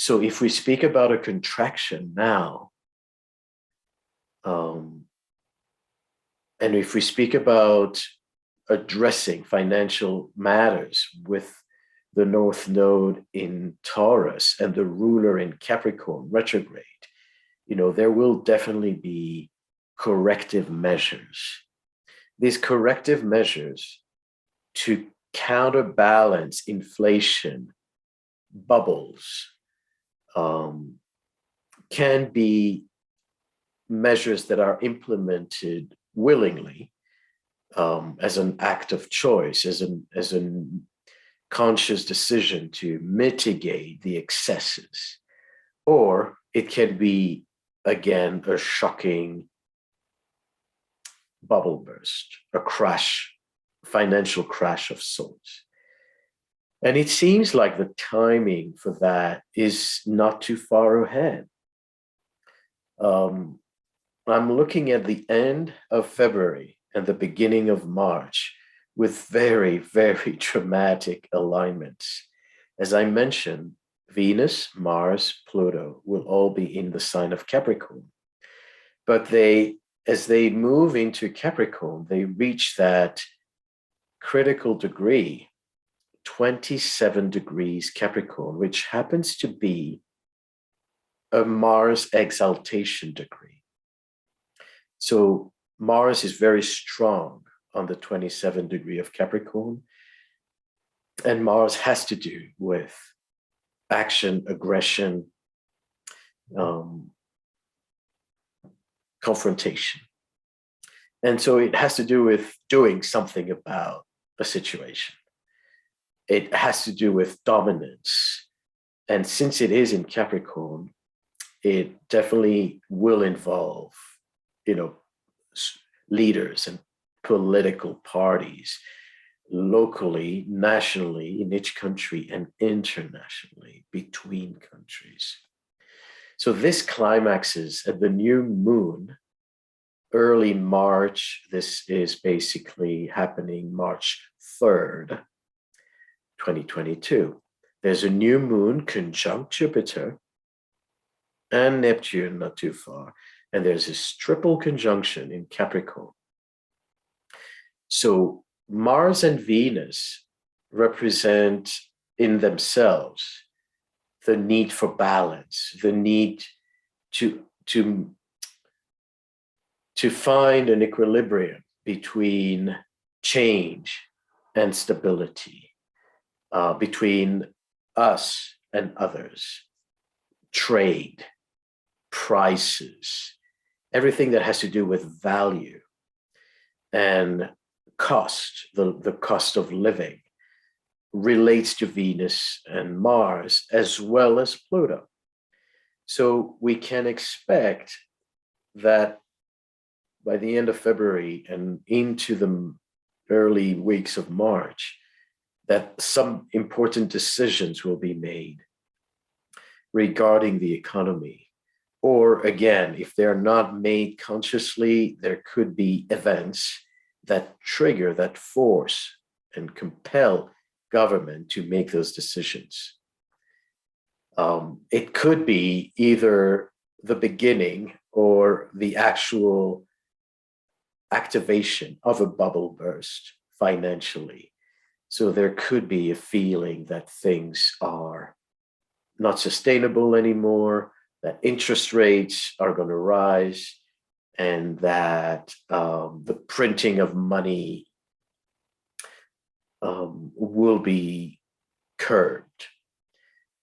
So if we speak about a contraction now, and if we speak about addressing financial matters with the North Node in Taurus and the ruler in Capricorn retrograde, there will definitely be corrective measures. These corrective measures to counterbalance inflation bubbles can be measures that are implemented willingly, as an act of choice, as a conscious decision to mitigate the excesses. Or it can be, again, a shocking bubble burst, a crash, financial crash of sorts. And it seems like the timing for that is not too far ahead. I'm looking at the end of February and the beginning of March with very, very dramatic alignments. As I mentioned, Venus, Mars, Pluto will all be in the sign of Capricorn. But as they move into Capricorn, they reach that critical degree, 27 degrees Capricorn, which happens to be a Mars exaltation degree. So Mars is very strong on the 27 degree of Capricorn, and Mars has to do with action, aggression, confrontation. And so it has to do with doing something about a situation. It has to do with dominance. And since it is in Capricorn, it definitely will involve, leaders and political parties locally, nationally, in each country, and internationally between countries. So this climaxes at the new moon, early March. This is basically happening March 3rd, 2022. There's a new moon conjunct Jupiter and Neptune, not too far. And there's this triple conjunction in Capricorn. So Mars and Venus represent in themselves the need for balance, the need to find an equilibrium between change and stability, between us and others, trade, prices, everything that has to do with value and cost, the cost of living, relates to Venus and Mars as well as Pluto. So we can expect that by the end of February and into the early weeks of March, that some important decisions will be made regarding the economy. Or again, if they're not made consciously, there could be events that trigger, that force and compel government to make those decisions. It could be either the beginning or the actual activation of a bubble burst financially. So there could be a feeling that things are not sustainable anymore, that interest rates are going to rise, and that the printing of money will be curbed.